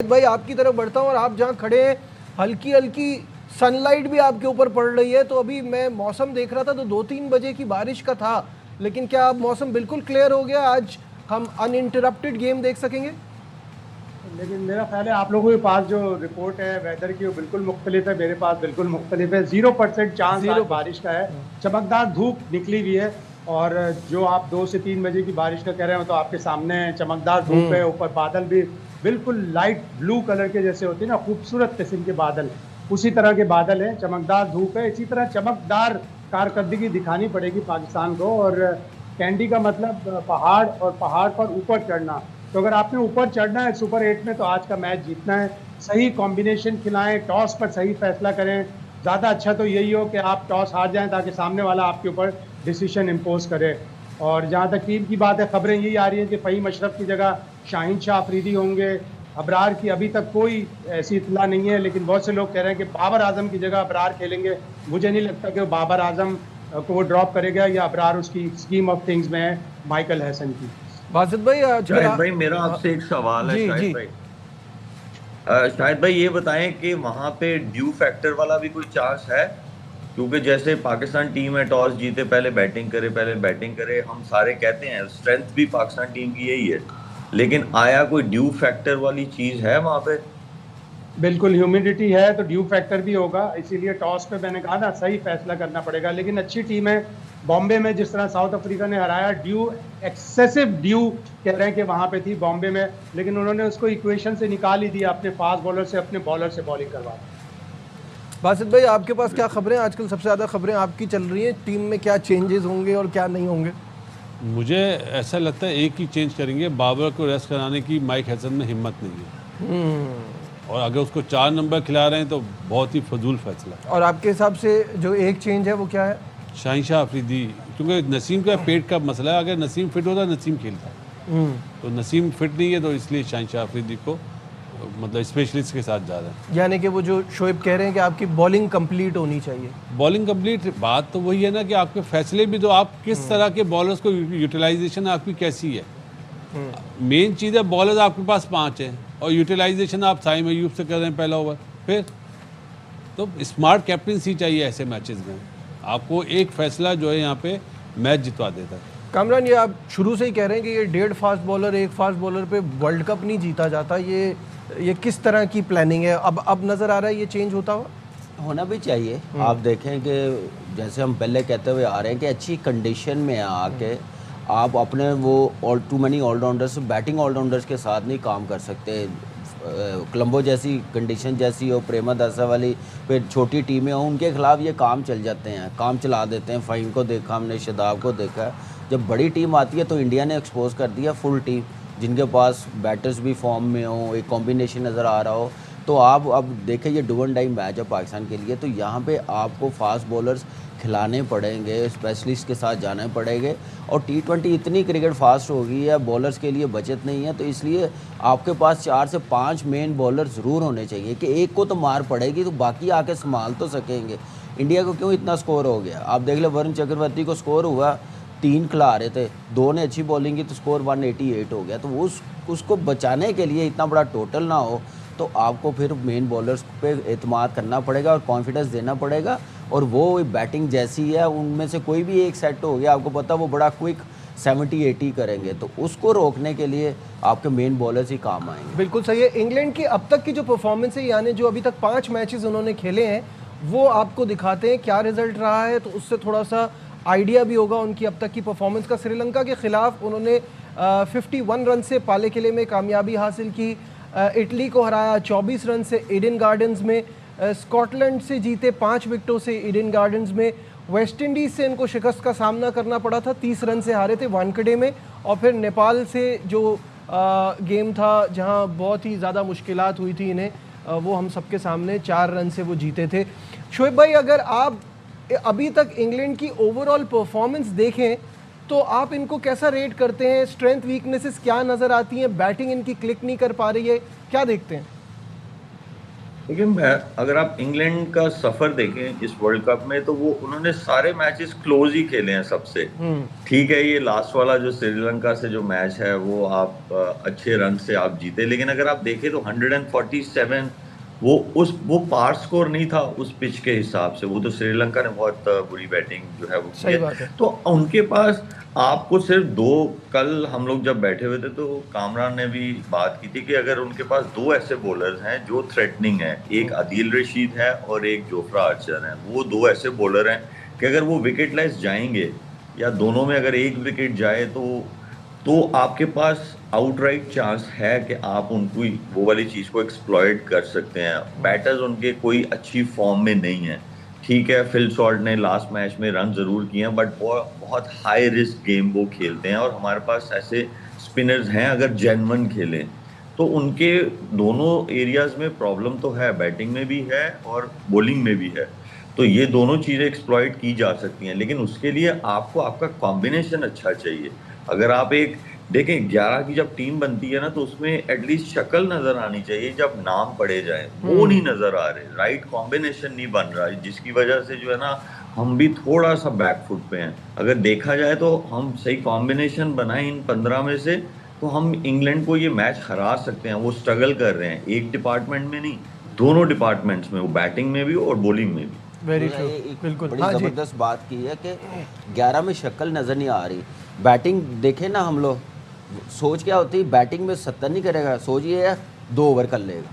भाई आपकी तरफ बढ़ता हूँ और आप जहाँ खड़े हैं हल्की हल्की सनलाइट भी आपके ऊपर पड़ रही है। तो अभी मैं मौसम देख रहा था तो 2-3 बजे की बारिश का था, लेकिन क्या अब मौसम बिल्कुल क्लियर हो गया? आज हम अनइंटरप्टेड गेम देख सकेंगे? लेकिन मेरा ख्याल है आप लोगों के पास जो रिपोर्ट है वेदर की वो बिल्कुल मुख्तलिफ है, मेरे पास बिल्कुल मुख्तलिफ है। 0% चांस आज 0%। बारिश का है। चमकदार धूप निकली हुई है। और जो आप 2 से 3 बजे की बारिश का कह रहे हो तो आपके सामने है, चमकदार धूप है, ऊपर बादल भी बिल्कुल लाइट ब्लू कलर के जैसे होते हैं ना, खूबसूरत किस्म के बादल, उसी तरह के बादल हैं। चमकदार धूप है। इसी तरह चमकदार कारकर्दगी दिखानी पड़ेगी पाकिस्तान को। और कैंडी का मतलब पहाड़, और पहाड़ पर ऊपर चढ़ना। तो अगर आपने ऊपर चढ़ना है सुपर 8 में तो आज का मैच जीतना है। सही कॉम्बिनेशन खिलाएं, टॉस पर सही फैसला करें। ज़्यादा अच्छा तो यही हो कि आप टॉस हार जाएं ताकि सामने वाला आपके ऊपर डिसीजन इम्पोज करे। और जहाँ तक टीम की बात है, खबरें यही आ रही हैं कि फ़हीम अशरफ की जगह शाहीन शाह अफरीदी होंगे। अबरार की अभी तक कोई ऐसी इतला नहीं है, लेकिन बहुत से लोग कह रहे हैं कि बाबर आजम की जगह अबरार खेलेंगे। मुझे नहीं लगता कि वो बाबर आजम को वो ड्रॉप करेगा, या अबरार उसकी स्कीम ऑफ थिंग्स में है माइकल हैसन की। बासित भाई आजकल शाहिद भाई, मेरा आपसे एक सवाल है। जी शाहिद जी। भाई, शाहिद भाई ये बताएं कि वहां पे ड्यू फैक्टर वाला भी कोई चांस है? क्योंकि जैसे पाकिस्तान टीम है, टॉस जीते पहले बैटिंग करे, हम सारे कहते हैं स्ट्रेंथ भी पाकिस्तान टीम की यही है, लेकिन आया कोई ड्यू फैक्टर वाली चीज है वहां पे? बिल्कुल, ह्यूमिडिटी है तो ड्यू फैक्टर भी होगा। इसीलिए टॉस पे मैंने कहा ना, सही फैसला करना पड़ेगा। लेकिन अच्छी टीम है। बॉम्बे में जिस तरह साउथ अफ्रीका ने हराया, ड्यू एक्सेसिव ड्यू कह रहे हैं कि वहां पे थी बॉम्बे में, लेकिन उन्होंने उसको इक्वेशन से निकाल ही दिया, अपने फास्ट बॉलर से, अपने बॉलर से बॉलिंग करवा दी। बासित भाई आपके पास क्या खबरें? आजकल सबसे ज़्यादा खबरें आपकी चल रही हैं, टीम में क्या चेंजेस होंगे और क्या नहीं होंगे? मुझे ऐसा लगता है एक ही चेंज करेंगे, बाबर को रेस्ट कराने की माइक हैसन में हिम्मत नहीं है। और अगर उसको 4 नंबर खिला रहे हैं तो बहुत ही फजूल फैसला है। और आपके हिसाब से जो एक चेंज है वो क्या है? शाहीन शाह अफरीदी, क्योंकि नसीम का पेट का मसला है। अगर नसीम फिट होता नसीम खेलता, तो नसीम फिट नहीं है, तो इसलिए शाहीन शाह अफरीदी को मतलब स्पेशलिस्ट के साथ जा रहा है। यानी कि वो जो शोएब कह रहे हैं कि आपकी बॉलिंग कंप्लीट होनी चाहिए। बॉलिंग कंप्लीट, बात तो वही है ना कि आपके फैसले भी, तो आप किस तरह के बॉलर्स को, यूटिलाइजेशन आपकी कैसी है। मेन चीज़ है बॉलर आपके पास 5 हैं और यूटिलाइजेशन आप साइम अयूब से कर रहे हैं पहला ओवर। फिर तो स्मार्ट कैप्टनसी चाहिए ऐसे मैचेस में। आपको एक फैसला जो है यहाँ पे मैच जितवा देता है। कामरान, ये आप शुरू से ही कह रहे हैं कि ये 1.5 फास्ट बॉलर, 1 फास्ट बॉलर पे वर्ल्ड कप नहीं जीता जाता। ये किस तरह की प्लानिंग है? अब नज़र आ रहा है ये चेंज होता हुआ? होना भी चाहिए। आप देखें कि जैसे हम पहले कहते हुए आ रहे हैं कि अच्छी कंडीशन में आके आप अपने वो too many allrounders, batting allrounders के साथ नहीं काम कर सकते। कोलंबो जैसी कंडीशन जैसी हो, प्रेमदासा वाली, फिर छोटी टीमें हों, उनके खिलाफ ये काम चल जाते हैं, काम चला देते हैं। फ़हीम को देखा हमने, शादाब को देखा। जब बड़ी टीम आती है तो इंडिया ने एक्सपोज कर दिया फुल टीम, जिनके पास बैटर्स भी फॉर्म में हो, एक कॉम्बिनेशन नज़र आ रहा हो। तो आप अब देखें, ये डू एंड डाई मैच है पाकिस्तान के लिए। तो यहाँ पे आपको फास्ट बॉलर्स खिलाने पड़ेंगे, स्पेशलिस्ट के साथ जाने पड़ेंगे। और T20 इतनी क्रिकेट फास्ट हो गई है, बॉलर्स के लिए बचत नहीं है। तो इसलिए आपके पास 4 से 5 मेन बॉलर ज़रूर होने चाहिए कि एक को तो मार पड़ेगी तो बाकी आके संभाल तो सकेंगे। इंडिया को क्यों इतना स्कोर हो गया? आप देख ले, वरुण चक्रवर्ती को स्कोर हुआ, 3 खिला रहे थे, 2 ने अच्छी बॉलिंग की तो स्कोर 188 हो गया। तो उसको बचाने के लिए इतना बड़ा टोटल ना हो, तो आपको फिर मेन बॉलर्स पे एतमाद करना पड़ेगा और कॉन्फिडेंस देना पड़ेगा। और वो बैटिंग जैसी है, उनमें से कोई भी एक सेट हो गया, आपको पता वो बड़ा क्विक 70-80 करेंगे, तो उसको रोकने के लिए आपके मेन बॉलर्स ही काम आएंगे। बिल्कुल सही है। इंग्लैंड की अब तक की जो परफॉर्मेंस है, यानी जो अभी तक 5 मैचेस उन्होंने खेले हैं, वो आपको दिखाते हैं क्या रिजल्ट रहा है, तो उससे थोड़ा सा आइडिया भी होगा उनकी अब तक की परफॉर्मेंस का। श्रीलंका के खिलाफ उन्होंने 51 रन से पाले किले में कामयाबी हासिल की। इटली को हराया 24 रन से ईडन गार्डन्स में। स्कॉटलैंड से जीते 5 विकेटों से ईडन गार्डन्स में। वेस्ट इंडीज़ से इनको शिकस्त का सामना करना पड़ा था, 30 रन से हारे थे वानखेड़े में। और फिर नेपाल से जो गेम था जहां बहुत ही ज़्यादा मुश्किलात हुई थी इन्हें, वो हम सबके सामने 4 रन से वो जीते थे। शोएब भाई, अगर आप अभी तक इंग्लैंड की ओवरऑल परफॉर्मेंस देखें तो आप इनको कैसा रेट करते हैं? स्ट्रेंथ वीकनेसेस क्या नज़र आती हैं? बैटिंग इनकी क्लिक नहीं कर पा रही है, क्या देखते हैं? देखिए मैं, अगर आप इंग्लैंड का सफर देखें इस वर्ल्ड कप में, तो वो उन्होंने सारे मैचेस क्लोज ही खेले हैं सबसे। ठीक है, ये लास्ट वाला जो श्रीलंका से जो मैच है वो आप अच्छे रन से आप जीते, लेकिन अगर आप देखें तो 147 वो पार स्कोर नहीं था उस पिच के हिसाब से। वो तो श्रीलंका ने बहुत बुरी बैटिंग जो है वो की सही है। बात है। तो उनके पास आपको सिर्फ दो, कल हम लोग जब बैठे हुए थे तो कामरान ने भी बात की थी कि अगर उनके पास दो ऐसे बॉलर्स हैं जो थ्रेटनिंग है, एक आदिल रशीद है और एक जोफ्रा आर्चर है, वो दो ऐसे बॉलर हैं कि अगर वो विकेट लेस जाएंगे या दोनों में अगर एक विकेट जाए तो आपके पास आउटराइट चांस है कि आप उनको वो वाली चीज को एक्सप्लॉइट कर सकते हैं। बैटर्स उनके कोई अच्छी फॉर्म में नहीं है। ठीक है, फिल सॉल्ट ने लास्ट मैच में रन जरूर किए हैं, बट वो बहुत हाई रिस्क गेम वो खेलते हैं, और हमारे पास ऐसे स्पिनर्स हैं अगर जेन्युइन खेलें तो उनके दोनों एरियाज में प्रॉब्लम तो है, बैटिंग में भी है और बॉलिंग में भी है। तो ये दोनों चीज़ें एक्सप्लॉइट की जा सकती हैं, लेकिन उसके लिए आपको आपका कॉम्बिनेशन अच्छा चाहिए। अगर आप एक देखें 11 की जब टीम बनती है ना, तो उसमें एटलीस्ट शक्ल नजर आनी चाहिए जब नाम पढ़े जाए, वो नहीं नजर आ रहे, राइट कॉम्बिनेशन नहीं बन रहा है, जिसकी वजह से जो है ना हम भी थोड़ा सा बैकफुट पे हैं। अगर देखा जाए तो हम सही कॉम्बिनेशन बनाए इन 15 में से तो हम इंग्लैंड को ये मैच हरा सकते हैं। वो स्ट्रगल कर रहे हैं एक डिपार्टमेंट में नहीं, दोनों डिपार्टमेंट्स में, वो बैटिंग में भी और बॉलिंग में भी। वेरी उन्होंने ट्रू, एक बिल्कुल। बड़ी हाँ जी, ज़बरदस्त बात की है कि 11 में शक्ल नज़र नहीं आ रही। बैटिंग देखें ना, हम लोग सोच क्या होती है, बैटिंग में 70 नहीं करेगा, सोच ये है 2 ओवर कर लेगा,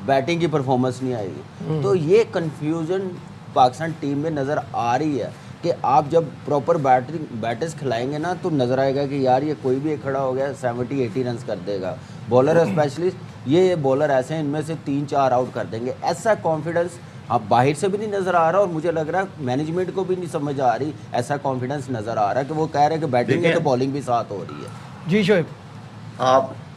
बैटिंग की परफॉर्मेंस नहीं आएगी। तो ये कंफ्यूजन पाकिस्तान टीम में नज़र आ रही है कि आप जब प्रॉपर बैटर्स खिलाएंगे ना तो नज़र आएगा कि यार ये कोई भी एक खड़ा हो गया 70-80 रन कर देगा। बॉलर स्पेशलिस्ट ये बॉलर ऐसे हैं, इनमें से 3-4 आउट कर देंगे, ऐसा कॉन्फिडेंस अब बाहर से भी नहीं नज़र आ रहा, और मुझे लग रहा है मैनेजमेंट को भी नहीं समझ आ रही, ऐसा कॉन्फिडेंस नज़र आ रहा है कि वो कह रहे हैं कि बैटिंग है तो बॉलिंग भी साथ हो रही है। जी शोएब।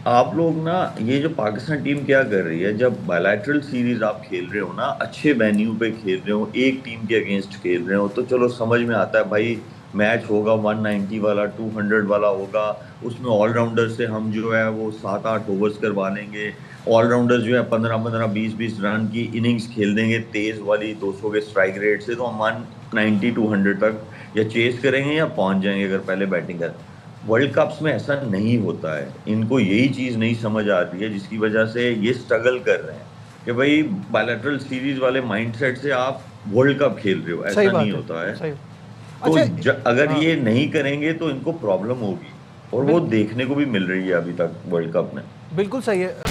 आप लोग ना, ये जो पाकिस्तान टीम क्या कर रही है, जब बायलैटरल सीरीज आप खेल रहे हो ना, अच्छे वेन्यू पे खेल रहे हो, एक टीम के अगेंस्ट खेल रहे हो, तो चलो समझ में आता है भाई, मैच होगा 190 वाला 200 वाला होगा, उसमें ऑलराउंडर से हम जो है वो 7-8 ओवर्स करवा लेंगे। ऑलराउंडर जो है 15-15 20-20 रन की इनिंग्स खेल देंगे तेज वाली 200 के स्ट्राइक रेट से, तो हम 190-200 तक या चेस करेंगे या पहुंच जाएंगे अगर पहले बैटिंग कर। वर्ल्ड कप्स में ऐसा नहीं होता है, इनको यही चीज़ नहीं समझ आती है, जिसकी वजह से ये स्ट्रगल कर रहे हैं कि भाई बायलैटरल सीरीज वाले माइंडसेट से आप वर्ल्ड कप खेल रहे हो, ऐसा सही बात नहीं है, होता है। सही। तो अच्छा, अगर हाँ, ये नहीं करेंगे तो इनको प्रॉब्लम होगी, और वो देखने को भी मिल रही है अभी तक वर्ल्ड कप में। बिल्कुल सही है।